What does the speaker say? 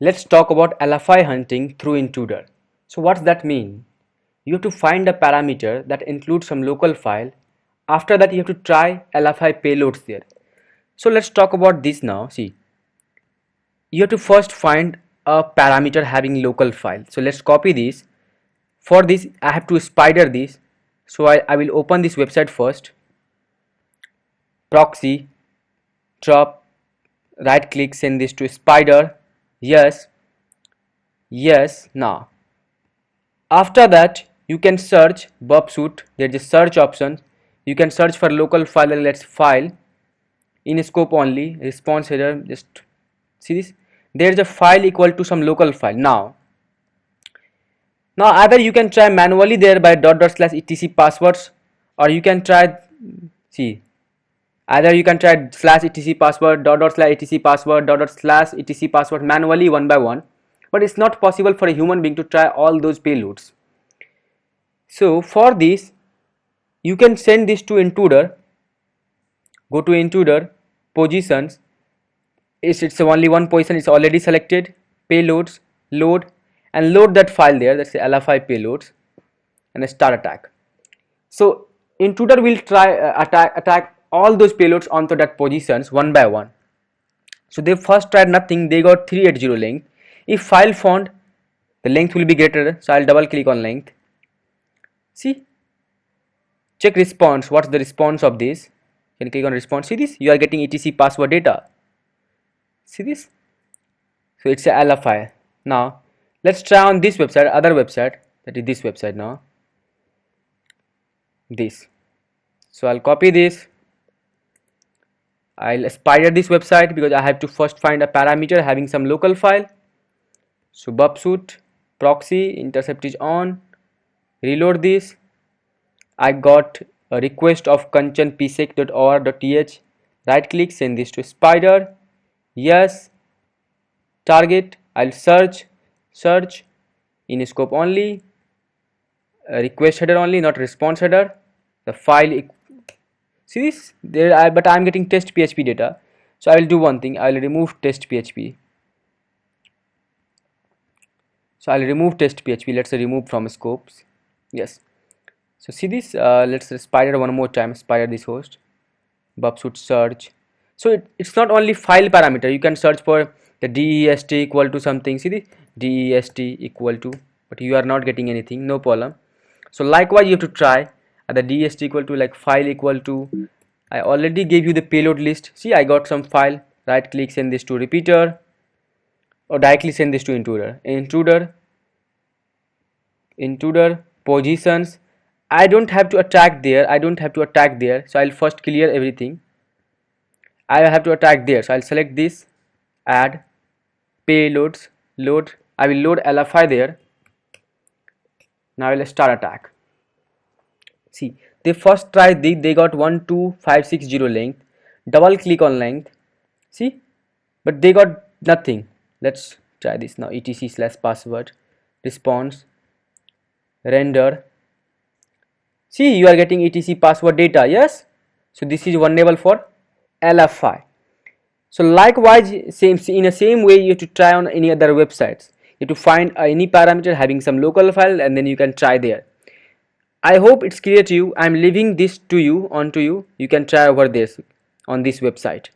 Let's talk about LFI hunting through intruder. So what's that mean? You have to find a parameter that includes some local file. After that you have to try LFI payloads there. So let's talk about this now. See, you have to first find a parameter having local file. So let's copy this. For this I have to spider this. So I will open this website first. Proxy, drop, right click, send this to spider. Yes, yes. Now after that you can search bubsuit. There's a search option. You can search for local file. Let's file in scope only, response header. Just see this, there's a file equal to some local file. Now either you can try manually there by /etc passwords, or you can try, see, either you can try /etc password, /etc password, /etc password manually one by one, but it's not possible for a human being to try all those payloads. So for this you can send this to intruder. Go to intruder, positions. It's only one position, it's already selected. Payloads, load, and load that file there. That's the LFI payloads, and start attack. So intruder will try attack all those payloads onto that positions one by one. So they first tried nothing, they got 380 length. If file found, the length will be greater, so I'll double click on length. See, check response. What's the response of this? You can click on response. See this, you are getting etc password data. See this, so it's a LFI. Now let's try on this website, other website, that is this website. Now this, so I'll copy this, I'll spider this website because I have to first find a parameter having some local file. So bubsuit, proxy, intercept is on, reload this. I got a request of kanchanpsec.or.th. right click, send this to spider. Yes, target, I'll search in scope only, request header only, not response header. The file, see this there, but I'm getting test PHP data, so I will do one thing, I will remove test PHP. So I'll remove test PHP. Let's remove from scopes. Yes, so see this, let's spider one more time, spider this host, bubsuit search. So it's not only file parameter, you can search for the dest equal to something. See the dest equal to, but you are not getting anything, no problem. So likewise you have to try the dest equal to, like file equal to, I already gave you the payload list. See, I got some file, right click, send this to repeater, or directly send this to intruder positions. I don't have to attack there, so I'll first clear everything. I have to attack there, so I'll select this, add payloads, load. I will load LFI there. Now I will start attack. See, they first tried they got 12560 length. Double click on length. See, but they got nothing. Let's try this now. etc/password, response, render. See, you are getting etc password data. Yes, so this is vulnerable for LFI. So likewise, in the same way, you have to try on any other websites. You have to find any parameter having some local file, and then you can try there. I hope it's clear to you. I'm leaving this to you, you can try over this on this website.